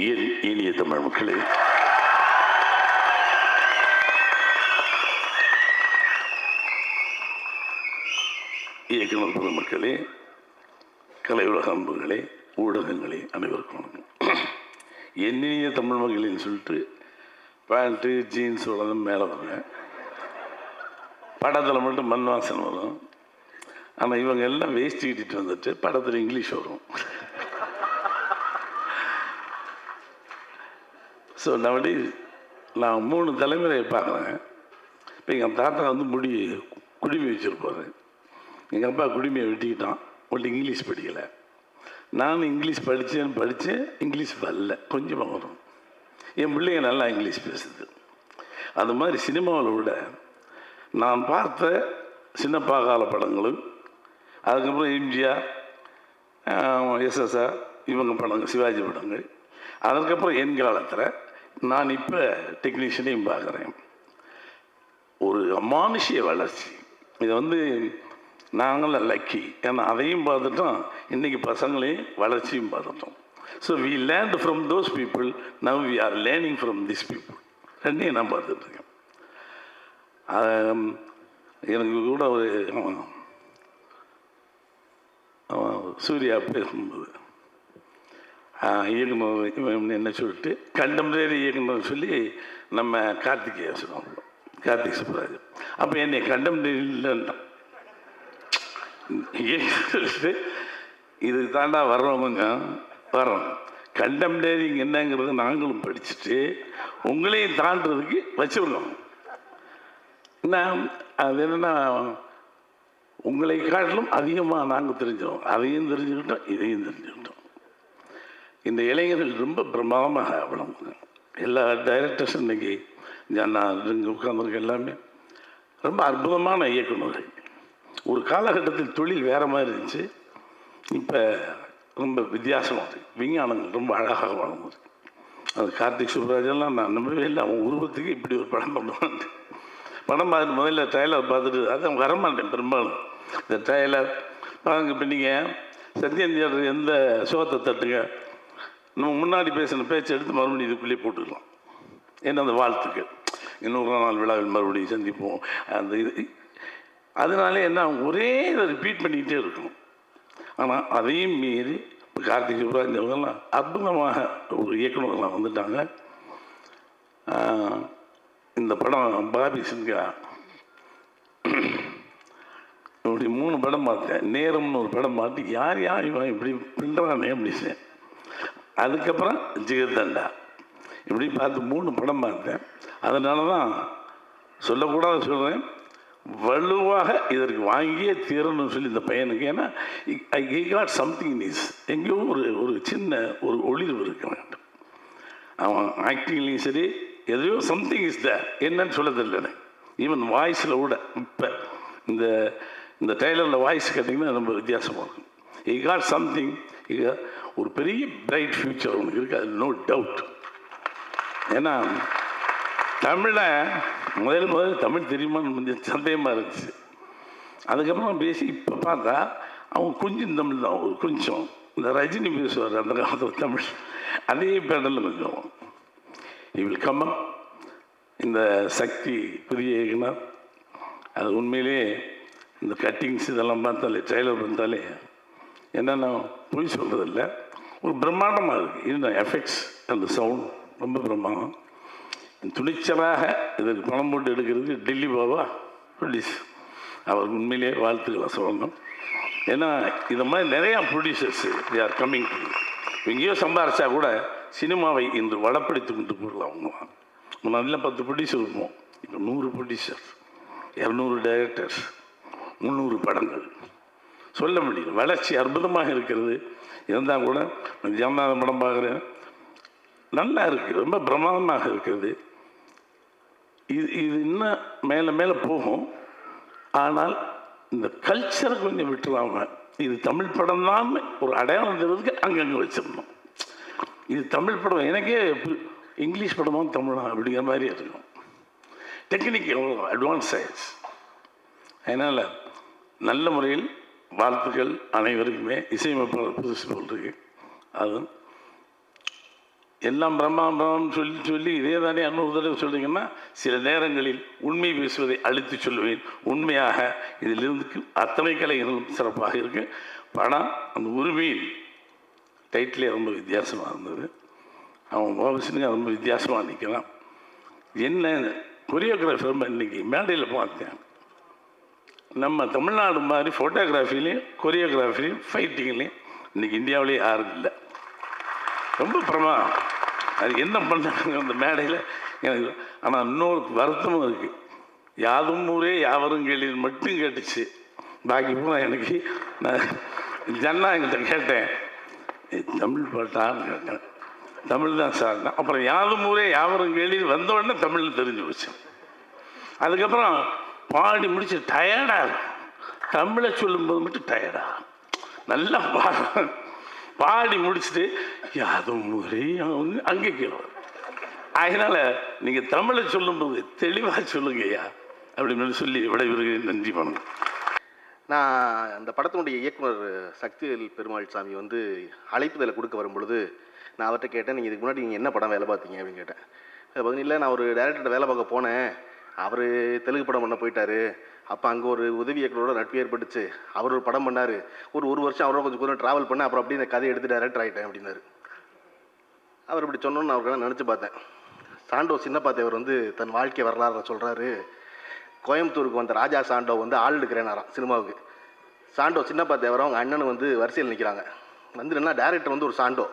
என் இனிய தமிழ் மக்களே, இயக்குனர் பொதுமக்களே, கலையுலக அன்புகளே, ஊடகங்களே, அனைவருக்கும் வணக்கம். என் இனிய தமிழ் மக்களின்னு சொல்லிட்டு பேண்ட்டு ஜீன்ஸோட மேலே வருவேன். படத்தில் மட்டும் மண் வாசனை வரும். ஆனால் இவங்க எல்லாம் வேஸ்ட் கட்டிட்டு வந்துட்டு படத்தில் இங்கிலீஷ் வரும். ஸோ நான் 3 தலைமுறையை பார்க்குறேன். இப்போ எங்கள் தாத்தா வந்து குடிமை வச்சுருப்பாரு. எங்கள் அப்பா குடிமையை வெட்டிக்கிட்டான். இங்கிலீஷ் படிக்கலை. நானும் இங்கிலீஷ் படித்தேன். இங்கிலீஷ் வரல, கொஞ்சமாக வரும். என் பிள்ளைங்க நல்லா இங்கிலீஷ் பேசுது. அது மாதிரி சினிமாவில் விட நான் பார்த்த சின்னப்பா கால படங்களும், அதுக்கப்புறம் எம்ஜிஆர், எஸ்எஸ்ஆர் இவங்க படங்கள், சிவாஜி படங்கள், அதுக்கப்புறம் என் காலத்தில் நான் இப்போ டெக்னீஷியனையும் பார்க்குறேன். ஒரு அமானுஷ்ய வளர்ச்சி. இதை வந்து நாங்களும் லக்கி. ஏன்னா அதையும் பார்த்துட்டோம், இன்றைக்கி பசங்களையும் வளர்ச்சியும் பார்த்துட்டோம். So we learned from those people, now we are learning from this people. ரெண்டையும் நான் பார்த்துட்ருக்கேன். எனக்கு கூட ஒரு சூர்யா பேசும்போது இயக்குனர் என்ன சொல்லிட்டு கண்டெம்பரரி இயக்குனர் சொல்லி நம்ம கார்த்திகேய சொல்லுவோம், கார்த்திக் சுப்ராஜ். அப்போ என்னை கண்டெம்பரரி இல்லைன்னா சொல்லிட்டு இதுக்கு தாண்டா வர்றவங்க வரோம். கண்டெம்பரரிங் என்னங்கிறது நாங்களும் படிச்சுட்டு உங்களையும் தாண்டதுக்கு வச்சுருக்கோம். நான் அது என்னென்னா, உங்களை காட்டிலும் அதிகமாக நாங்கள் தெரிஞ்சோம். அதையும் தெரிஞ்சுக்கிட்டோம், இதையும் தெரிஞ்சுக்கிட்டோம். இந்த இளைஞர்கள் ரொம்ப பிரமாதமாக வளர்ந்தாங்க. எல்லா டைரக்டர்ஸும் இன்றைக்கி நான் இங்கே உட்கார்ந்துருக்க எல்லாமே ரொம்ப அற்புதமான இயக்குநர்கள். ஒரு காலகட்டத்தில் தொழில் வேறு மாதிரி இருந்துச்சு, இப்போ ரொம்ப வித்தியாசமாக இருக்குது. விஞ்ஞானங்கள் ரொம்ப அழகாக வளர்ந்துருக்கு. அது கார்த்திக் சுப்ராஜெல்லாம் நான் நம்பவே இல்லை. அவன் உருவத்துக்கு இப்படி ஒரு படம் பண்ணுவான். படம் பார்த்துட்டு முதல்ல ட்ரைலர் பார்த்துட்டு அதான் வரமாட்டேன் பெரும்பாலும். இந்த ட்ரைலர் பாருங்க. இப்போ நீங்கள் சத்யன் தியேட்டர் எந்த சோகத்தை தட்டுங்க, நம்ம முன்னாடி பேசின பேச்சை எடுத்து மறுபடியும் இதுக்குள்ளேயே போட்டுக்கலாம். ஏன்னா அந்த வாழ்த்துக்கள், இன்னொரு நாள் விழாவில் மறுபடியும் சந்திப்போம், அந்த இது. அதனாலே என்ன, ஒரே இதை ரிப்பீட் பண்ணிக்கிட்டே இருக்கணும். ஆனால் அதையும் மீறி இப்போ கார்த்திக் சுப்ராஜ் இவங்கெல்லாம் அற்புதமாக ஒரு இயக்குநர்களாக வந்துட்டாங்க. இந்த படம் பாபி சிங்கா இப்படி 3 படம் பார்த்தேன். நேரம்னு ஒரு படம் பார்த்து யார் இவன் இப்படி பண்ணுறானே அப்படின்னு. அதுக்கப்புறம் ஜிகர்தண்டா இப்படி பார்த்து 3 படம் பார்த்தேன். அதனால தான் சொல்லக்கூடாது சொல்கிறேன், வலுவாக இதற்கு வாங்கியே தீரணும்னு சொல்லி இந்த பையனுக்கு. ஏன்னா ஐ காட் சம்திங் இஸ், எங்கேயோ ஒரு சின்ன ஒரு ஒளிர்வு இருக்க வேண்டும். அவன் ஆக்டிங்லேயும் சரி, எதையோ சம்திங் இஸ் த என்னன்னு சொல்ல தெரியல. ஈவன் வாய்ஸில் கூட இப்போ இந்த ட்ரெய்லரில் வாய்ஸ் கேட்டிங்கன்னா ரொம்ப வித்தியாசமாக இருக்கும். I got something. ஒரு பெரிய பிரைட் ஃப்யூச்சர் உனக்கு இருக்குது, அது நோ டவுட். ஏன்னா முதல் தமிழ் தெரியுமான்னு கொஞ்சம் சந்தேகமாக இருந்துச்சு. அதுக்கப்புறம் பேசி இப்போ பார்த்தா அவன் கொஞ்சம் தமிழ் தான், ஒரு கொஞ்சம் இந்த ரஜினி பேசுவார் அந்த காலத்தில் தமிழ், அதே பேட்டரில் கொஞ்சம் இவில் கம்மம். இந்த சக்தி புதிய இயக்குனர், அது உண்மையிலே இந்த கட்டிங்ஸ் இதெல்லாம் பார்த்தாலே, ட்ரெய்லர் பார்த்தாலே என்னென்ன பொய் சொல்கிறதில்ல, ஒரு பிரம்மாண்டமாக இருக்குது. இந்த எஃபெக்ட்ஸ் அந்த சவுண்ட் ரொம்ப பிரம்மாண்டம். துணிச்சலாக இதற்கு பணம் போட்டு எடுக்கிறதுக்கு டெல்லி பாபா ப்ரொடியூஸ், அவருக்கு உண்மையிலே வாழ்த்துக்களை சொல்லணும். ஏன்னா இந்த மாதிரி நிறையா ப்ரொடியூசர்ஸ் தே ஆர் கம்மிங். எங்கேயோ சம்பாரிச்சா கூட சினிமாவை இன்று வளப்படுத்தி கொண்டு போடலாம். அவங்க முன்னாடிலாம் 10 ப்ரொடியூசர் இருப்போம், இப்போ 100 ப்ரொடியூசர், 200 டைரக்டர்ஸ், 300 படங்கள். சொல்ல முடியல. வளர்ச்சி அற்புதமாக இருக்கிறது. இருந்தால் கூட ஜனநாதன் படம் பார்க்குறேன், நல்லா இருக்குது, ரொம்ப பிரமாதமாக இருக்கிறது. இது இன்னும் மேலே மேலே போகும். ஆனால் இந்த கல்ச்சரை கொஞ்சம் விட்டுலாம, இது தமிழ் படம் தான் ஒரு அடையாளம் தெரிறதுக்கு அங்கங்கே வச்சிடணும். இது தமிழ் படம், எனக்கே இங்கிலீஷ் படமும் தமிழா அப்படிங்கிற மாதிரி இருக்கும். டெக்னிக்கல் அட்வான்ஸ் ஆயிடுச்சு. அதனால் நல்ல முறையில் வாழ்த்துக்கள் அனைவருக்குமே. இசையமைப்பாளர் புதுசு போல் இருக்கு. அது எல்லாம் பிரம்மாண்டம்னு சொல்லி சொல்லி இதே தானே இன்னொரு தடவை சொல்கிறீங்கன்னா, சில நேரங்களில் உண்மை பேசுவதை அழுத்தி சொல்லுவேன். உண்மையாக இதிலிருந்து அத்தனை கலைகளும் சிறப்பாக இருக்கு. படம் அந்த உரிமையில் டைட்டிலே ரொம்ப வித்தியாசமாக இருந்தது. அவன் மோகன்சிங்க ரொம்ப வித்தியாசமாக நிற்கிறான். என்ன கொரியோகிராஃபி ரொம்ப இன்றைக்கி மேடையில் பார்த்தேன். நம்ம தமிழ்நாடு மாதிரி ஃபோட்டோகிராஃபிலையும் கொரியோகிராஃபிலையும் ஃபைட்டிங்லேயும் இன்றைக்கி இந்தியாவிலேயே யாரும் இல்லை. ரொம்ப பிரமாதம். அது என்ன பண்ணாங்க அந்த மேடையில் எனக்கு. ஆனால் இன்னொரு வருத்தமும் இருக்குது. யாதும் ஊரே யாவரும் கேள்வியில் மட்டும் கேட்டுச்சு. பாக்கி போனால் எனக்கு நான் ஜன்னா என்கிட்ட கேட்டேன், தமிழ் பாட்டான்னு கேட்டேன். தமிழ் தான் சார். அப்புறம் யாதும் ஊரே யாவரும் கேள்வியில் வந்தோடனே தமிழ் தெரிஞ்சு போச்சு. அதுக்கப்புறம் பாடி முடிச்சு டயர்டாக இருக்கும். தமிழை சொல்லும்போது மட்டும் டயர்டாக நல்லா பாடி முடிச்சுட்டு யாதும் ஊரே அங்கே கேள்வி. அதனால் நீங்கள் தமிழை சொல்லும்போது தெளிவாக சொல்லுங்கய்யா அப்படின்னு சொல்லி விடைபெறுகிறேன். நன்றி வணக்கம். நான் அந்த படத்தினுடைய இயக்குனர் சக்திவேல் பெருமாள் சாமி வந்து அழைப்புதலை கொடுக்க வரும்பொழுது நான் அவர்கிட்ட கேட்டேன், நீங்கள் இதுக்கு முன்னாடி நீங்கள் என்ன படம் வேலை பார்த்தீங்க அப்படின்னு கேட்டேன். அது பதில் இல்லை, நான் ஒரு டைரக்டர்கிட்ட வேலை பார்க்க போனேன், அவர் தெலுங்கு படம் பண்ண போயிட்டார். அப்போ அங்கே ஒரு உதவி இயக்குனரோட நட்பு ஏற்பட்டுச்சு. அவர் ஒரு படம் பண்ணார். ஒரு வருஷம் அவரோட கொஞ்சம் கொஞ்சம் ட்ராவல் பண்ணேன். அப்புறம் அப்படியே இந்த கதையை எடுத்து டைரக்டர் ஆகிட்டேன் அப்படின்னாரு. அவர் இப்படி சொன்னோன்னு அவருக்கு நினச்சி பார்த்தேன். சாண்டோ சின்னப்பா தேவர் வந்து தன் வாழ்க்கை வரலாறு சொல்கிறாரு. கோயம்புத்தூருக்கு வந்த ராஜா சாண்டோ வந்து ஆள் எடுக்கிறேனாராம் சினிமாவுக்கு. சாண்டோ சின்னப்பா தேவர் அவங்க அண்ணன் வந்து வரிசையில் நிற்கிறாங்க. வந்து என்ன டேரக்டர் வந்து ஒரு சாண்டோ,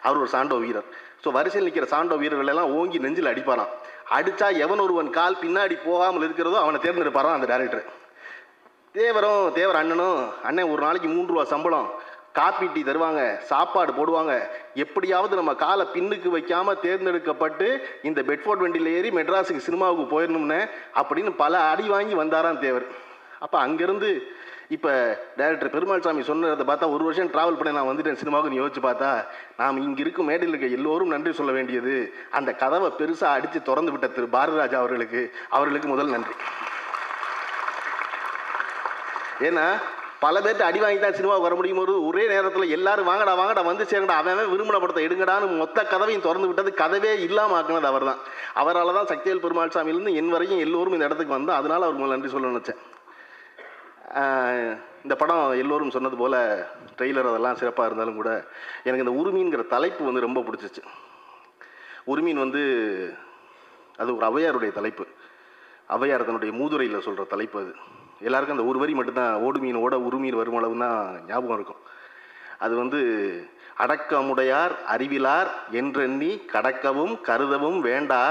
அவர் ஒரு சாண்டோ வீரர். ஸோ வரிசையில் நிற்கிற சாண்டோ வீரர்கள் எல்லாம் ஓங்கி நெஞ்சில் அடிப்பாராம். அடித்தா எவன் ஒருவன் கால் பின்னாடி போகாமல் இருக்கிறதோ அவனை தேர்ந்தெடுப்பாரான் அந்த டேரக்டர். தேவர் அண்ணன் ஒரு நாளைக்கு 3 ரூபா சம்பளம், காப்பி டீ தருவாங்க, சாப்பாடு போடுவாங்க. எப்படியாவது நம்ம காலை பின்னுக்கு வைக்காமல் தேர்ந்தெடுக்கப்பட்டு இந்த பெட்ஃபோர்ட் வண்டியில் ஏறி மெட்ராஸுக்கு சினிமாவுக்கு போயிடணும்னு அப்படின்னு பல அடி வாங்கி வந்தாரான் தேவர். அப்போ அங்கேருந்து இப்போ டைரக்டர் பெருமாள் சாமி சொன்னதை பார்த்தா 1 வருஷம் ட்ராவல் பண்ணி நான் வந்துட்டேன் சினிமாவுக்கு யோசிச்சு பார்த்தா, நாம் இங்கே இருக்கும் மேடையில் இருக்க எல்லோரும் நன்றி சொல்ல வேண்டியது அந்த கதவை பெருசாக அடித்து திறந்து விட்ட திரு பாரதிராஜா அவர்களுக்கு முதல் நன்றி. ஏன்னா பல பேர்ட்டு அடி வாங்கி தான் சினிமாவுக்கு வர முடியும். ஒரே நேரத்தில் எல்லாரும் வாங்கடா வந்து சேருங்கடா, அவன் விரும்பின படத்தை எடுங்கடான்னு மொத்த கதவையும் திறந்து விட்டது, கதவே இல்லாமல் ஆக்குனது அவர் தான். அவரால் தான் சக்திவேல் பெருமாள் சாமியிலேருந்து என் வரையும் எல்லோரும் இந்த இடத்துக்கு வந்தோம். அதனால் அவருக்கு நன்றி சொல்ல நினச்சேன். இந்த படம் எல்லோரும் சொன்னது போல் ட்ரெய்லர் அதெல்லாம் சிறப்பாக இருந்தாலும் கூட எனக்கு இந்த உரிமைங்கிற தலைப்பு வந்து ரொம்ப பிடிச்சிச்சு. உரிமையின் வந்து அது ஒரு ஔவையாருடைய தலைப்பு. ஔவையார் தன்னுடைய மூதுரையில் சொல்கிற தலைப்பு அது. எல்லாருக்கும் அந்த ஒரு வரி மட்டும்தான் ஓடுமீனோட உரிமையின் வருமளவு தான் ஞாபகம் இருக்கும். அது வந்து அடக்கமுடையார் அறிவிலார் என்றெண்ணி கடக்கவும் கருதவும் வேண்டா.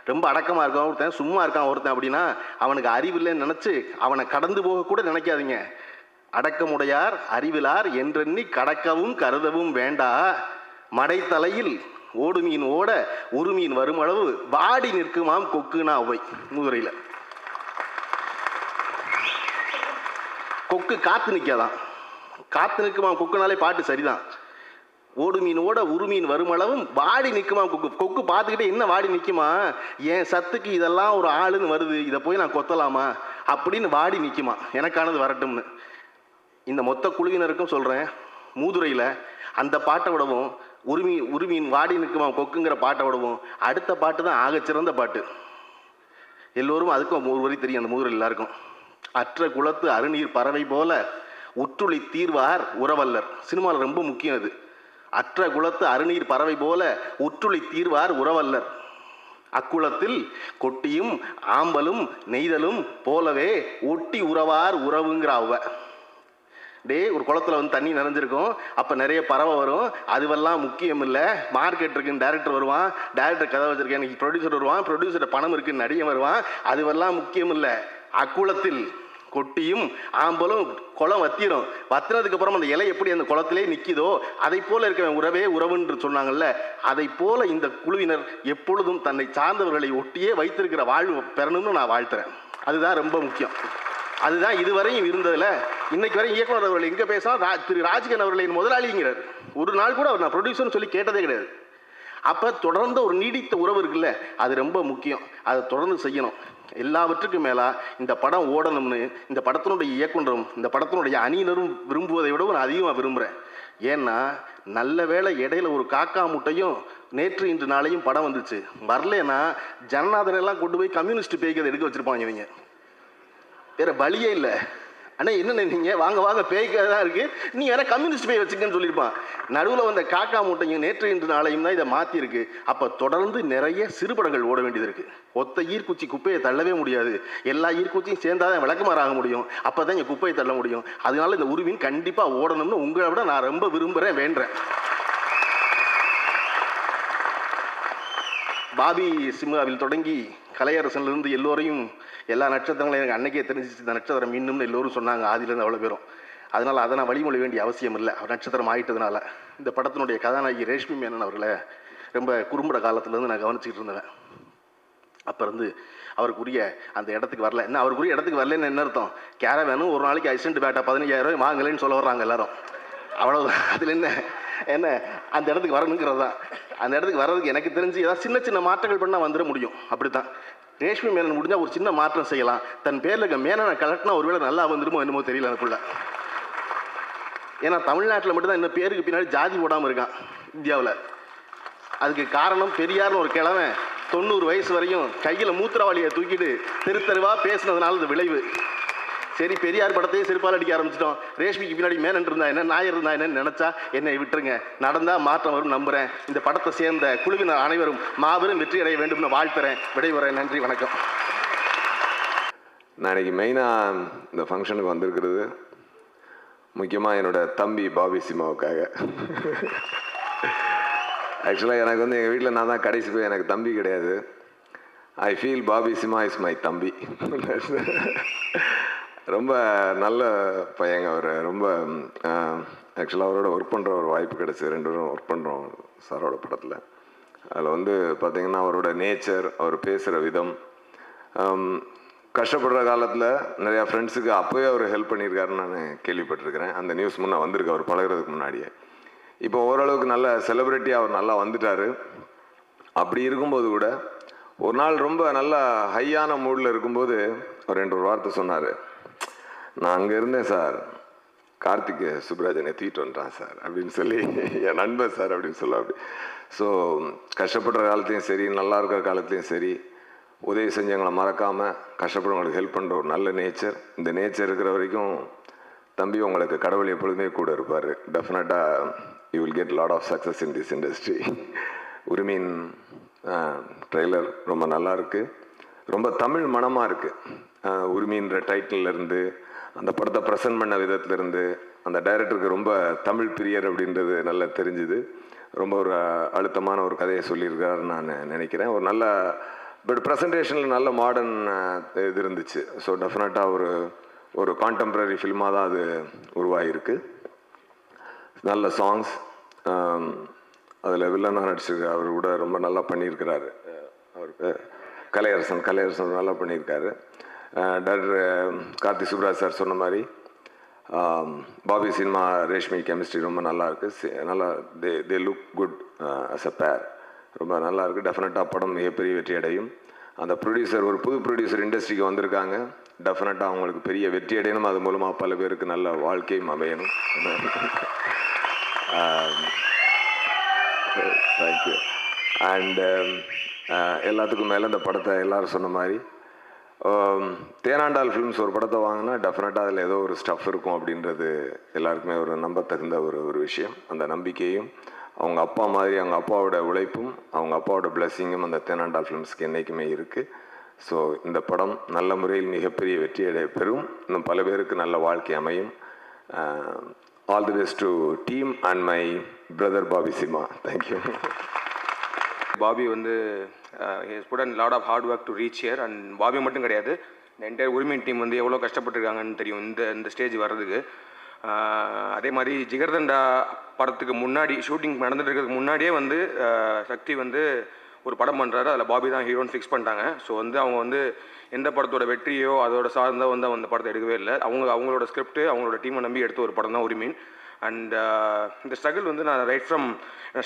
ரொம்ப அடக்கமாக இருக்கான் ஒருத்தன், சும்மா இருக்கான் ஒருத்தன் அப்படின்னா அவனுக்கு அறிவில்லைன்னு நினச்சி அவனை கடந்து போக கூட நினைக்காதீங்க. அடக்கமுடையார் அறிவிலார் என்றெண்ணி கடக்கவும் கருதவும் வேண்டா. மடைத்தலையில் ஓடுமீன் ஓட உருமீன் வருமளவு வாடி நிற்குமாம் கொக்குனா ஔவை மூதுரையில். கொக்கு காத்து நிற்காதான், காத்து நிற்குமாம் கொக்குனாலே பாட்டு சரிதான். ஓடுமீன் ஓட உருமீன் வருமளவும் வாடி நிற்குமா கொக்கு. கொக்கு பார்த்துக்கிட்டே என்ன வாடி நிற்குமா, என் சத்துக்கு இதெல்லாம் ஒரு ஆளுன்னு வருது, இதை போய் நான் கொத்தலாமா அப்படின்னு வாடி நிற்குமா, எனக்கானது வரட்டும்னு. இந்த மொத்த குழுவினருக்கும் சொல்கிறேன், மூதுரையில் அந்த பாட்டை விடவும் உரிமீன் வாடி நிற்குமா கொக்குங்கிற பாட்டை விடவும் அடுத்த பாட்டு தான் ஆகச்சிறந்த பாட்டு. எல்லோரும் அதுக்கும் ஒரு வரி தெரியும் அந்த மூதுரையில் எல்லாருக்கும். அற்ற குளத்து அருநீர் பறவை போல உற்றுளி தீர்வார் உறவல்லர். சினிமாவில் ரொம்ப முக்கியம் அது. அற்ற குளத்து அருநீர் பறவை போல உற்றுளி தீர்வார் உறவல்லர். அக்குளத்தில் கொட்டியும் ஆம்பலும் நெய்தலும் போலவே ஒட்டி உறவார் உறவுங்கிற ஔவை. ஒரு குளத்தில் வந்து தண்ணி நிறைஞ்சிருக்கும், அப்போ நிறைய பறவை வரும், அதுவெல்லாம் முக்கியம் இல்லை. மார்க்கெட் இருக்குன்னு டேரக்டர் வருவான், டேரக்டர் கதை வச்சிருக்கேன் எனக்கு ப்ரொடியூசர் வருவான், ப்ரொடியூசர் பணம் இருக்குன்னு நடிகன் வருவான், அதுவெல்லாம் முக்கியம் இல்லை. அக்குளத்தில் கொட்டியும் ஆம்பலும் குளம் வத்தினதுக்கு அப்புறம் அந்த இலை எப்படி அந்த குளத்திலே நிற்கிதோ அதை போல இருக்க உறவே உறவுன்று சொன்னாங்கல்ல, அதை போல இந்த குழுவினர் எப்பொழுதும் தன்னை சார்ந்தவர்களை ஒட்டியே வைத்திருக்கிற வாழ்வு பெறணும்னு நான் வாழ்த்துறேன். அதுதான் ரொம்ப முக்கியம். அதுதான் இதுவரையும் இருந்ததில். இன்னைக்கு வரையும் இயக்குனர் அவர்கள் எங்கே பேசினா திரு ராஜ்கன் அவர்களின் முதலாளிங்கிறார். ஒரு நாள் கூட அவர் நான் ப்ரொடியூசர்னு சொல்லி கேட்டதே கிடையாது. அப்போ தொடர்ந்து ஒரு நீடித்த உறவு இருக்குல்ல, அது ரொம்ப முக்கியம். அதை தொடர்ந்து செய்யணும். எல்லாவற்றுக்கும் மேலா இந்த படம் ஓடணும்னு இந்த படத்தினுடைய இயக்குனரும் இந்த படத்தினுடைய அணியினரும் விரும்புவதை விட நான் அதிகமாக விரும்புகிறேன். ஏன்னா நல்ல வேளை இடையில ஒரு காக்கா முட்டையும் நேற்று இன்று நாளையும் படம் வந்துச்சு. வரலன்னா ஜனநாதன் எல்லாம் கொண்டு போய் கம்யூனிஸ்ட் பேய்க்கு அதை எடுக்க வச்சிருப்பாங்க இவங்க. வேற வழியே இல்லை. அண்ணா என்ன நீங்கள் வாங்க வாங்க பேய்க்கு தான் இருக்குது, நீ வேற கம்யூனிஸ்ட் பேய் வச்சுக்கன்னு சொல்லியிருப்பான். நடுவில் வந்த காக்கா மூட்டையும் நேற்று இன்று நாளையும் தான் இதை மாற்றிருக்கு. அப்போ தொடர்ந்து நிறைய சிறுபடங்கள் ஓட வேண்டியது இருக்குது. ஒத்த ஈர்க்குச்சி குப்பையை தள்ளவே முடியாது, எல்லா ஈர்க்குச்சியும் சேர்ந்தாதான் விளக்குமாறாக முடியும். அப்போ தான் இங்கே குப்பையை தள்ள முடியும். அதனால இந்த உருவின் கண்டிப்பாக ஓடணும்னு உங்களை விட நான் ரொம்ப விரும்புகிறேன், வேண்டுறேன். பாபி சிம்மாவில் தொடங்கி கலையரசன்லேருந்து எல்லோரையும் எல்லா நட்சத்திரங்களும் எனக்கு அன்னைக்கே தெரிஞ்சிச்சு. இந்த நட்சத்திரம் இன்னும்னு எல்லோரும் சொன்னாங்க, ஆதியிலேருந்து அவ்வளோ பேரும். அதனால் அதை நான் வழிமொழி வேண்டிய அவசியம் இல்லை, அவர் நட்சத்திரம் ஆகிட்டதுனால. இந்த படத்தினுடைய கதாநாயகி ரேஷ்மி மேனன் அவர்களை ரொம்ப குறும்பட காலத்துலேருந்து நான் கவனிச்சிக்கிட்டு இருந்தேன். அப்போ இருந்து அவருக்குரிய அந்த இடத்துக்கு வரல. என்ன அவருக்குரிய இடத்துக்கு வரலன்னு என்ன அர்த்தம்? கேரவேனும் ஒரு நாளைக்கு அசிஸ்டன்ட் பேட்டா 15,000 வாங்கலைன்னு சொல்ல வர்றாங்க எல்லாரும், அவ்வளோதான். அதில் என்ன அந்த இடத்துக்கு வரணுங்கிறது தான். அந்த இடத்துக்கு வர்றதுக்கு எனக்கு தெரிஞ்சு ஏதாவது சின்ன சின்ன மாற்றங்கள் பண்ணால் வந்துட முடியும். அப்படி தான் ரேஷ்மி மேனன் முடிஞ்சால் ஒரு சின்ன மாற்றம் செய்யலாம். தன் பேரில் இருக்க மேனனை கலட்டினா ஒருவேளை நல்லா வந்துடுமோ என்னமோ தெரியல எனக்குள்ள. ஏன்னா தமிழ்நாட்டில் மட்டும்தான் இன்னும் பேருக்கு பின்னாடி ஜாதி போடாமல் இருக்கான் இந்தியாவில். அதுக்கு காரணம் பெரியார்னு ஒரு கிழவன் 90 வயசு வரையும் கையில் மூத்திரவாளியை தூக்கிட்டு தெரு தெருவாக பேசினதுனால இது விளைவு. சரி, பெரியார் படத்தையே செருப்பால் அடிக்க ஆரம்பிச்சிட்டோம். ரேஷ்மிக்கு பின்னாடி மேனன் இருந்தா என்ன, நாயர் இருந்தா என்னன்னு நினச்சா என்னை விட்டுருங்க. நடந்தால் மாற்றம் வரும் நம்புகிறேன். இந்த படத்தை சேர்ந்த குழுவினர் அனைவரும் மாபெரும் வெற்றி அடைய வேண்டும்னு வாழ்த்துறேன். விடைபெறேன். நன்றி, வணக்கம். நான் இன்னைக்கு மெயினாக இந்த ஃபங்க்ஷனுக்கு வந்திருக்கிறது முக்கியமாக என்னோட தம்பி பாபி சிம்மாவுக்காக. ஆக்சுவலாக எனக்கு வந்து எங்கள் வீட்டில் நான் தான் கடைசி போய், எனக்கு தம்பி கிடையாது. I feel Bobby Simha is my தம்பி. ரொம்ப நல்ல பையங்க அவர். ரொம்ப ஆக்சுவலாக அவரோட ஒர்க் பண்ணுற ஒரு வாய்ப்பு கிடச்சி, 2 பேரும் ஒர்க் பண்ணுறோம் சாரோட படத்தில். அதில் வந்து பார்த்திங்கன்னா அவரோட நேச்சர், அவர் பேசுகிற விதம், கஷ்டப்படுற காலத்தில் நிறையா ஃப்ரெண்ட்ஸுக்கு அப்போவே அவர் ஹெல்ப் பண்ணியிருக்காருன்னு நான் கேள்விப்பட்டிருக்கிறேன். அந்த நியூஸ் முன்னே வந்திருக்கு அவர் பழகிறதுக்கு முன்னாடியே. இப்போ ஓரளவுக்கு நல்ல செலிப்ரிட்டியாக அவர் நல்லா வந்துட்டார். அப்படி இருக்கும்போது கூட ஒரு நாள் ரொம்ப நல்ல ஹையான மூடில் இருக்கும்போது ஒரு 2 வார்த்தை சொன்னார். நான் அங்கே இருந்தேன் சார், கார்த்திக் சுப்ராஜனை தூக்கிட்டு வந்துட்டான் சார் அப்படின்னு சொல்லி, என் நண்பர் சார் அப்படின்னு சொல்ல. அப்படி ஸோ கஷ்டப்படுற காலத்தையும் சரி, நல்லா இருக்கிற காலத்துலேயும் சரி, உதவி செஞ்சவங்களை மறக்காமல் கஷ்டப்படுறவங்களுக்கு ஹெல்ப் பண்ணுற ஒரு நல்ல நேச்சர். இந்த நேச்சர் இருக்கிற வரைக்கும் தம்பி உங்களுக்கு கடவுள் எப்பொழுதுமே கூட இருப்பார். டெஃபினட்டாக you will get lot of success in this industry. உரிமையின் ட்ரெய்லர் ரொம்ப நல்லா இருக்குது, ரொம்ப தமிழ் மனமாக இருக்குது. உரிமைன்ற டைட்டில்லேருந்து அந்த படத்தை ப்ரெசென்ட் பண்ண விதத்துலேருந்து அந்த டைரக்டருக்கு ரொம்ப தமிழ் பிரியர் அப்படின்றது நல்லா தெரிஞ்சுது. ரொம்ப ஒரு அழுத்தமான ஒரு கதையை சொல்லியிருக்காருன்னு நான் நினைக்கிறேன். ஒரு நல்ல பட் ப்ரெசன்டேஷனில் நல்ல மாடர்ன் இது இருந்துச்சு. ஸோ டெஃபினட்டாக ஒரு கான்டெம்ப்ரரி ஃபில்மாக தான் அது உருவாகிருக்கு. நல்ல சாங்ஸ், அதில் வில்லனாக நடிச்சிருக்காரு, அவர் கூட ரொம்ப நல்லா பண்ணியிருக்கிறாரு. அவருக்கு கலையரசன் நல்லா பண்ணியிருக்காரு. டைரக்டர் கார்த்தி சுப்ராஜ் சார் சொன்ன மாதிரி பாபி சினிமா ரேஷ்மி கெமிஸ்ட்ரி ரொம்ப நல்லா இருக்குது. நல்லா they look good as a pair. ரொம்ப நல்லா இருக்குது. டெஃபினட்டாக படம் மிகப்பெரிய வெற்றி அடையும். அந்த ப்ரொடியூசர் ஒரு புது ப்ரொடியூசர் இண்டஸ்ட்ரிக்கு வந்திருக்காங்க. டெஃபினட்டாக அவங்களுக்கு பெரிய வெற்றி அடையணும். அது மூலமாக பல பேருக்கு நல்ல வாழ்க்கையும் அமையணும். தேங்க்யூ. அண்ட் எல்லாத்துக்கும் மேலே இந்த படத்தை எல்லோரும் சொன்ன மாதிரி தேனாண்டால் ஃபிலிம்ஸ் ஒரு படத்தை வாங்கினா டெஃபினட்டாக அதில் ஏதோ ஒரு ஸ்டஃப் இருக்கும் அப்படின்றது எல்லாருக்குமே ஒரு நம்பத்தகுந்த ஒரு விஷயம். அந்த நம்பிக்கையும் அவங்க அப்பா மாதிரி அவங்க அப்பாவோட உழைப்பும் அவங்க அப்பாவோட பிளெஸ்ஸிங்கும் அந்த தேனாண்டால் ஃபிலிம்ஸ்க்கு என்றைக்குமே இருக்குது. ஸோ இந்த படம் நல்ல முறையில் மிகப்பெரிய வெற்றியடைய பெறும். இன்னும் பல பேருக்கு நல்ல வாழ்க்கை அமையும். All the best to team and my brother Bobby Simha. Thank you. Bobby வந்து has put and lot of hard work to reach here. And Bobby மட்டும் கிடையாது, இந்த என்டையர் உரிமை டீம் வந்து எவ்வளோ கஷ்டப்பட்டுருக்காங்கன்னு தெரியும் இந்த ஸ்டேஜ் வர்றதுக்கு. அதே மாதிரி ஜிகர்தண்டா படத்துக்கு முன்னாடி ஷூட்டிங் நடந்துட்டு இருக்கிறதுக்கு முன்னாடியே வந்து சக்தி வந்து ஒரு படம் பண்ணுறாரு, அதில் பாபி தான் ஹீரோன்னு ஃபிக்ஸ் பண்ணிட்டாங்க. ஸோ வந்து அவங்க வந்து எந்த படத்தோட வெற்றியோ அதோட சார்ந்த வந்து அந்த படத்தை எடுக்கவே இல்லை. அவங்களோட ஸ்கிரிப்ட் அவங்களோட டீமை நம்பி எடுத்த ஒரு படம் தான் உரிமையின். அண்ட் இந்த ஸ்ட்ரகிள் வந்து நான் ரைட் ஃப்ரம்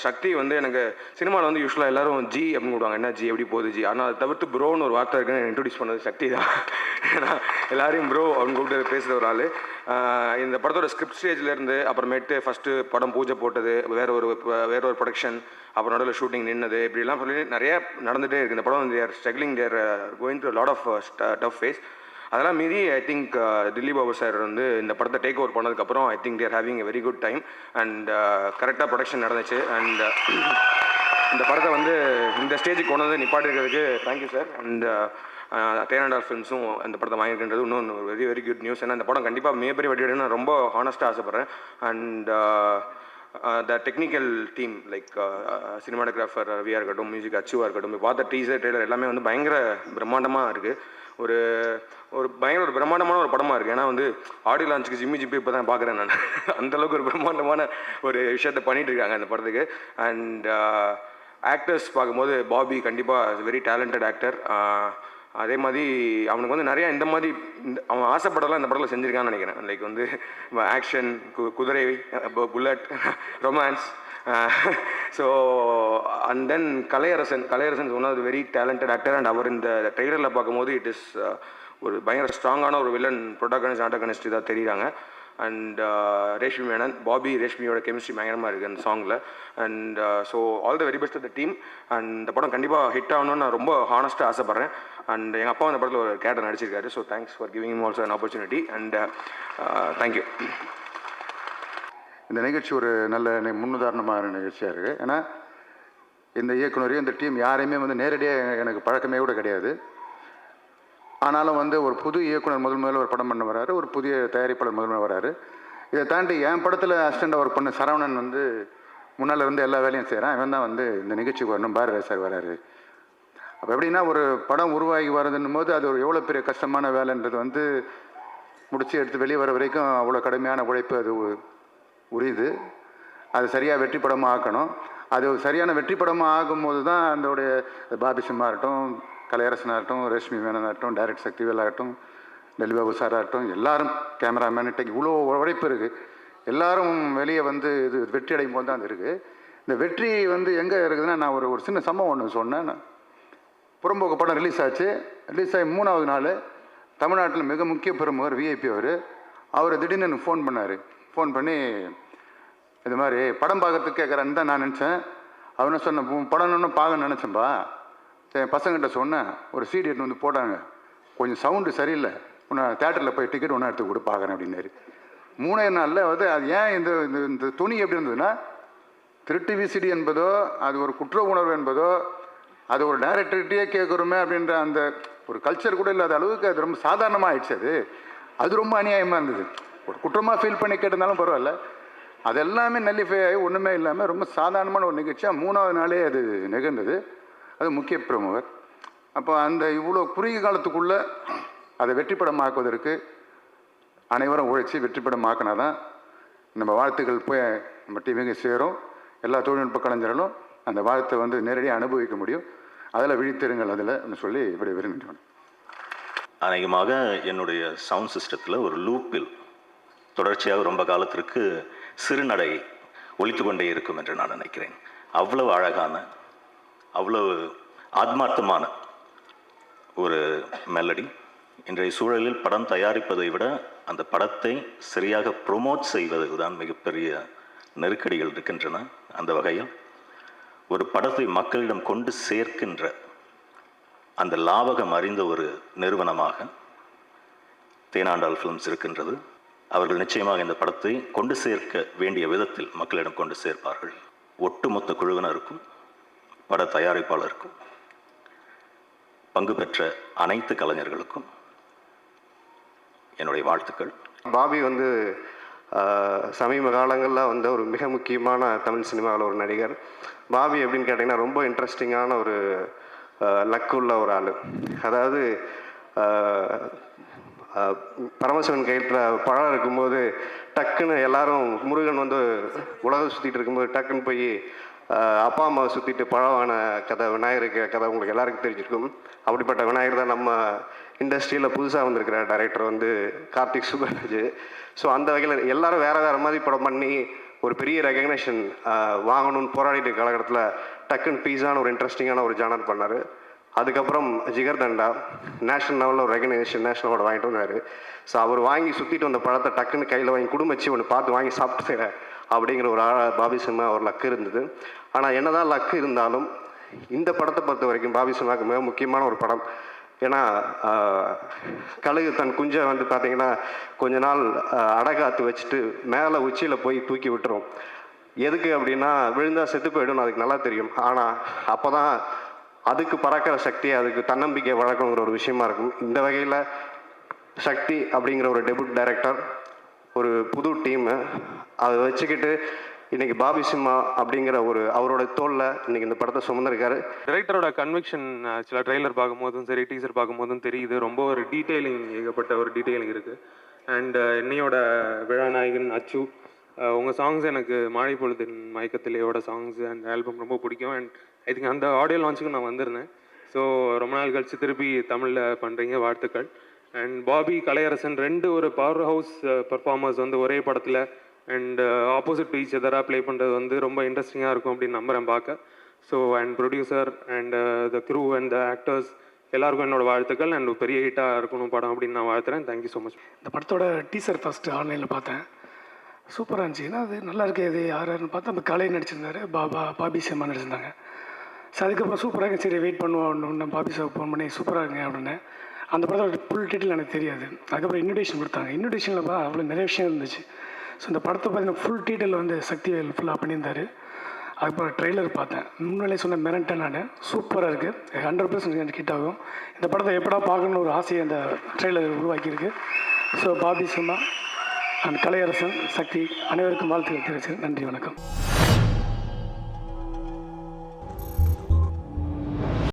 சக்தி வந்து எனக்கு சினிமாவில் வந்து யூஸ்வலாக எல்லாரும் ஜி அப்படின்னு கூடுவாங்க, என்ன ஜி எப்படி போகுது ஜி, ஆனால் அதை தவிர்த்து ப்ரோன்னு ஒரு வார்த்தை இருக்குன்னு இன்ட்ரடியூஸ் பண்ணது சக்தி தான். ஏன்னா எல்லாரையும் ப்ரோ அப்படின்னு கூப்பிட்டு பேசுகிற ஒரு ஆள். இந்த படத்தோட ஸ்கிரிப்ட் ஸ்டேஜ்லேருந்து அப்புறமேட்டு ஃபஸ்ட்டு படம் பூஜை போட்டது, வேற ஒரு ப்ரொடக்ஷன், அப்புறம் நடுவில் ஷூட்டிங் நின்னது, இப்படிலாம் சொல்லி நிறைய நடந்துகிட்டே இருக்குது. இந்த படம் வந்து they're struggling, they're going through lot of tough phase. அதெல்லாம் மீறி I think Dilli Babu sir வந்து இந்த படத்தை டேக் ஓவர் பண்ணதுக்கப்புறம் I think they're having a very good time and கரெக்டாக ப்ரொடக்ஷன் நடந்துச்சு. அண்ட் இந்த படத்தை வந்து இந்த ஸ்டேஜுக்கு கொண்டு வந்து நிப்பாட்டிருக்கிறதுக்கு தேங்க்யூ சார். அண்ட் தேனாண்டால் ஃபிலிம்ஸும் அந்த படத்தை வாங்கியிருக்கின்றது இன்னொன்று வெரி வெரி குட் நியூஸ். ஏன்னா இந்த படம் கண்டிப்பாக மிகப்பெரிய வெற்றி நான் ரொம்ப ஹானஸ்ட்டாக ஆசைப்பட்றேன். And the technical team like cinematographer ரவியாக இருக்கட்டும், மியூசிக் அச்சுவாக இருக்கட்டும், பார்த்த டீசர் ட்ரெய்லர் எல்லாமே வந்து பயங்கர பிரம்மாண்டமாக இருக்குது. ஒரு பயங்கர ஒரு பிரம்மாண்டமான ஒரு படமாக இருக்குது. ஏன்னா வந்து ஆடியோ லான்ச்சுக்கு ஜிப்பி இப்போ தான் பார்க்குறேன் நான். அந்தளவுக்கு ஒரு பிரம்மாண்டமான ஒரு விஷயத்தை பண்ணிகிட்டு இருக்காங்க அந்த படத்துக்கு. அண்ட் ஆக்டர்ஸ் பார்க்கும்போது பாபி கண்டிப்பாக வெரி டேலண்டட் ஆக்டர். அதே மாதிரி அவனுக்கு வந்து நிறையா இந்த மாதிரி அவன் ஆசைப்படலாம் இந்த படத்தில் செஞ்சுருக்கான்னு நினைக்கிறேன். லைக் வந்து ஆக்ஷன், குதிரை, bullet, romance. So and then Kalaiyarasan one of the very talented actor. And அவர் இந்த ட்ரெய்லரில் பார்க்கும்போது இட் இஸ் ஒரு பயங்கர ஸ்ட்ராங்கான ஒரு வில்லன் ப்ரொட்டாகனிஸ்ட் ஆட்டகனிஸ்ட் இதாக தெரியுறாங்க. அண்ட் ரேஷ்மி மேனன், ரேஷ்மியோட கெமிஸ்ட்ரி பயங்கரமாக இருக்குது அந்த சாங்கில். And so all the very best of the team. And இந்த படம் கண்டிப்பாக ஹிட் ஆகணும்னு நான் ரொம்ப ஹானஸ்ட்டாக ஆசைப்பட்றேன். அண்ட் எங்கள் அப்பா அந்த படத்தில் ஒரு கேரக்டர் நடிச்சிருக்காரு. So thanks for giving him also an opportunity. And thank you. இந்த நிகழ்ச்சி ஒரு நல்ல முன்னுதாரணமான நிகழ்ச்சியாக இருக்குது. ஏன்னா இந்த இயக்குனரையும் இந்த டீம் யாரையுமே வந்து நேரடியாக எனக்கு பழக்கமே கூட கிடையாது. ஆனாலும் வந்து ஒரு புது இயக்குனர் முதல்ல ஒரு படம் பண்ண வராரு, ஒரு புதிய தயாரிப்பாளர் முதல்ல வராரு. இதை தாண்டி என் படத்தில் அசிஸ்டண்டாக ஒர்க் பண்ண சரவணன் வந்து முன்னால் இருந்து எல்லா வேலையும் செய்கிறான். இவன் தான் வந்து இந்த நிகழ்ச்சிக்கு வரணும், பாரதி சார் வராரு. அப்போ எப்படின்னா ஒரு படம் உருவாகி வருதுன்னும் போது அது ஒரு எவ்வளோ பெரிய கஷ்டமான வேலைன்றது வந்து முடிச்சு எடுத்து வெளியே வர வரைக்கும் அவ்வளோ கடுமையான உழைப்பு அது உரியுது. அது சரியாக வெற்றி படமாக ஆக்கணும். அது சரியான வெற்றி படமாக ஆகும்போது தான் அதோடைய பாபி சிம்மா ஆகட்டும், கலையரசனாக இருக்கட்டும், ரேஷ்மி மேனன் ஆகட்டும், டைரக்டர் சக்திவேல் ஆகட்டும், டெல்லி பாபு சார் ஆகட்டும், எல்லாரும் கேமராமேன் இவ்வளோ உழைப்பு இருக்குது. எல்லாரும் வெளியே வந்து இது வெற்றி அடையும் போது தான் அது இருக்குது. இந்த வெற்றி வந்து எங்கே இருக்குதுன்னா, நான் ஒரு சின்ன சம்பவம் ஒன்று சொன்னேன். புறம்போக்கு படம் ரிலீஸ் ஆச்சு. ரிலீஸ் ஆகி 3வது நாள் தமிழ்நாட்டில் மிக முக்கிய பிரமுகர் விஐபி அவர் திடீர்னு எனக்கு ஃபோன் பண்ணார். ஃபோன் பண்ணி இது மாதிரி படம் பார்க்கறதுக்கு கேட்குறான்னு தான் நான் நினச்சேன். அவனை சொன்னேன், படம் ஒன்று பார்க்க நினச்சேன்பா. என் பசங்கிட்ட சொன்னேன், ஒரு சீடி எடுத்து வந்து போட்டாங்க, கொஞ்சம் சவுண்டு சரியில்லை, நான் தேட்டரில் போய் டிக்கெட் ஒன்றா எடுத்து கூட பார்க்குறேன் அப்படின்னாரு. 3 நாளில் வந்து அது ஏன் இந்த துணி எப்படி இருந்ததுன்னா, திருட்டு விசிடி என்பதோ அது ஒரு குற்ற உணர்வு என்பதோ அது ஒரு டைரக்டர்கிட்டயே கேட்குறோமே அப்படின்ற அந்த ஒரு கல்ச்சர் கூட இல்லாத அளவுக்கு அது ரொம்ப சாதாரணமாக ஆயிடுச்சு. அது ரொம்ப அநியாயமாக இருந்தது. ஒரு குற்றமாக ஃபீல் பண்ணி கேட்டிருந்தாலும் பரவாயில்ல, அது எல்லாமே நல்லிஃபை ஆகி ஒன்றுமே இல்லாமல் ரொம்ப சாதாரணமான ஒரு நிகழ்ச்சியாக 3வது நாளே அது நிகழ்ந்தது. அது முக்கிய பிரமுகர். அப்போ அந்த இவ்வளோ குறுகிய காலத்துக்குள்ளே அதை வெற்றிப்படமாக்குவதற்கு அனைவரும் உழைச்சி வெற்றிப்படமாக்கினா தான் நம்ம வாழ்த்துக்கள் போய் நம்ம டிவிக்கு சேரும். எல்லா தொழில்நுட்ப கலைஞர்களும் அந்த வாழ்த்தை வந்து நேரடியாக அனுபவிக்க முடியும். அதில் விழித்திருங்கள் அதில் சொல்லி இப்படி விரும்பினேன். அநேகமாக என்னுடைய சவுண்ட் சிஸ்டத்தில் ஒரு லூப்பில் தொடர்ச்சியாக ரொம்ப காலத்திற்கு சிறுநடை ஒலித்து கொண்டே இருக்கும் என்று நான் நினைக்கிறேன். அவ்வளவு அழகான, அவ்வளவு ஆத்மார்த்தமான ஒரு மெலடி. இன்றைய சூழலில் படம் தயாரிப்பதை விட அந்த படத்தை சரியாக ப்ரொமோட் செய்வதற்கு தான் மிகப்பெரிய நெருக்கடிகள் இருக்கின்றன. அந்த வகையில் ஒரு படத்தை மக்களிடம் கொண்டு சேர்க்கின்ற அந்த லாபகம் அறிந்த ஒரு நிறுவனமாக தேனாண்டால் ஃபிலிம்ஸ் இருக்கின்றது. அவர்கள் நிச்சயமாக இந்த படத்தை கொண்டு சேர்க்க வேண்டிய விதத்தில் மக்களிடம் கொண்டு சேர்ப்பார்கள். ஒட்டுமொத்த குழுவினருக்கும் பட தயாரிப்பாளருக்கும் பங்கு பெற்ற அனைத்து கலைஞர்களுக்கும் என்னுடைய வாழ்த்துக்கள். பாபி வந்து சமீப காலங்களில் வந்து ஒரு மிக முக்கியமான தமிழ் சினிமாவில் ஒரு நடிகர். பாபி எப்படின்னு கேட்டிங்கன்னா ரொம்ப இன்ட்ரெஸ்டிங்கான ஒரு லக்குள்ள ஒரு ஆள். அதாவது பரமசிவன் கையில் பழம் இருக்கும்போது டக்குன்னு எல்லாரும் முருகன் வந்து உலகம் சுற்றிட்டு இருக்கும்போது டக்குன்னு போய் அப்பா அம்மாவை சுற்றிட்டு பழமான கதை விநாயகருக்கு கதை உங்களுக்கு எல்லாருக்கும் தெரிஞ்சிருக்கும். அப்படிப்பட்ட விநாயகர் தான் நம்ம இண்டஸ்ட்ரியில் புதுசாக வந்திருக்கிற டைரக்டர் வந்து கார்த்திக் சுப்பராஜ். ஸோ அந்த வகையில் எல்லாரும் வேறு வேறு மாதிரி படம் பண்ணி ஒரு பெரிய ரெகக்னேஷன் வாங்கணும்னு போராடிட்டு காலகட்டத்தில் டக்குன்னு பீஸான ஒரு இன்ட்ரெஸ்டிங்கான ஒரு ஜானர் பண்ணார். அதுக்கப்புறம் ஜிகர்தண்டா நேஷனல் லெவலில் ஒரு ரெகக்னேஷன் நேஷனல் அவார்டு வாங்கிட்டு வந்தார். ஸோ அவர் வாங்கி சுற்றிட்டு வந்த படத்தை டக்குன்னு கையில் வாங்கி குடும்பச்சு ஒன்று பார்த்து வாங்கி சாப்பிட்டு அப்படிங்கிற ஒரு பாபி சிம்மா ஒரு லக்கு இருந்தது. ஆனால் என்னதான் லக்கு இருந்தாலும் இந்த படத்தை பொறுத்த வரைக்கும் பாபி சிம்மாவுக்கு மிக முக்கியமான ஒரு படம். ஏன்னா கழுகு தன் குஞ்சை வந்து பார்த்திங்கன்னா கொஞ்ச நாள் அடகாத்து வச்சுட்டு மேலே உச்சியில் போய் தூக்கி விட்டுரும். எதுக்கு அப்படின்னா விழுந்தால் செத்து போய்டும், அதுக்கு நல்லா தெரியும். ஆனால் அப்போ தான் அதுக்கு பறக்கிற சக்தி, அதுக்கு தன்னம்பிக்கை வழக்கணுங்கிற ஒரு விஷயமா இருக்கும். இந்த வகையில் சக்தி அப்படிங்கிற ஒரு டெபியூட் டைரக்டர், ஒரு புது டீமு, அதை வச்சுக்கிட்டு இன்றைக்கி பாபி சிம்மா அப்படிங்கிற ஒரு அவரோட தோளில் இன்றைக்கி இந்த படத்தை சுமந்திருக்காரு. டைரக்டரோட கன்விக்ஷன் சில ட்ரெய்லர் பார்க்கும்போதும் சரி, டீசர் பார்க்கும்போதும் தெரியுது. ரொம்ப ஒரு டீட்டெயிலிங், ஏகப்பட்ட ஒரு டீட்டெயிலிங் இருக்குது. அண்ட் என்னையோட விழாநாயகன் அச்சு, உங்கள் சாங்ஸ் எனக்கு மாழை பொழுதின் மயக்கத்திலேயோட சாங்ஸ் அண்ட் ஆல்பம் ரொம்ப பிடிக்கும். அண்ட் ஐ திங்க் அந்த ஆடியோ லான்ச்சுக்கு நான் வந்திருந்தேன். ஸோ ரொம்ப நாள் கழிச்சு திருப்பி தமிழில் பண்ணுறீங்க, வாழ்த்துக்கள். அண்ட் பாபி, கலையரசன் ரெண்டு ஒரு பவர் ஹவுஸ் பர்ஃபார்மர்ஸ் வந்து ஒரே படத்தில் அண்ட் ஆப்போசிட் ஈச் எதராக ப்ளே பண்ணுறது வந்து ரொம்ப இன்ட்ரெஸ்டிங்காக இருக்கும் அப்படின்னு நம்புகிறேன் பார்க்க. So and producer and the crew and the actors எல்லாருக்கும் என்னோடய வாழ்த்துக்கள். அண்ட் பெரிய ஹிட்டாக இருக்கணும் படம் அப்படின்னு நான் வாழ்த்துறேன். Thank you so much. இந்த படத்தோட டீசர் ஃபஸ்ட்டு ஆன்லைனில் பார்த்தேன், சூப்பராக இருந்துச்சு. ஏன்னா அது நல்லா இருக்குது. இது யாருன்னு பார்த்தா நம்ம கலை நடிச்சிருந்தாரு, பாபி சிம்மா நடிச்சிருந்தாங்க. ஸோ அதுக்கப்புறம் சூப்பராக இருக்கு, சரி வெயிட் பண்ணுவோம், பாபி சார் ஃபோன் பண்ணி சூப்பராக இருக்குங்க அப்படின்னு. அந்த படத்தோட ஃபுல் டீட்டெயில் எனக்கு தெரியாது. அதுக்கப்புறம் இன்விடேஷன் கொடுத்தாங்க. இன்விடேஷனில் பார்த்தா அவ்வளோ நிறைய விஷயம் இருந்துச்சு. ஸோ இந்த படத்தை பார்த்தீங்கன்னா ஃபுல் டீட்டெயில் வந்து சக்திவேல் ஃபுல்லாக பண்ணியிருந்தார். அதுக்கப்புறம் ட்ரெய்லர் பார்த்தேன், முன்னாலே சொன்ன மிரட்டேன் நான், சூப்பராக இருக்குது, 100% ஹிட் ஆகும். இந்த படத்தை எப்படா பார்க்கணுன்னு ஒரு ஆசையை அந்த ட்ரெய்லர் உருவாக்கியிருக்கு. ஸோ பாபி சிம்மா அண்ட் கலையரசன், சக்தி அனைவருக்கும் வாழ்த்துக்கள் தெரிவிச்சு நன்றி, வணக்கம்.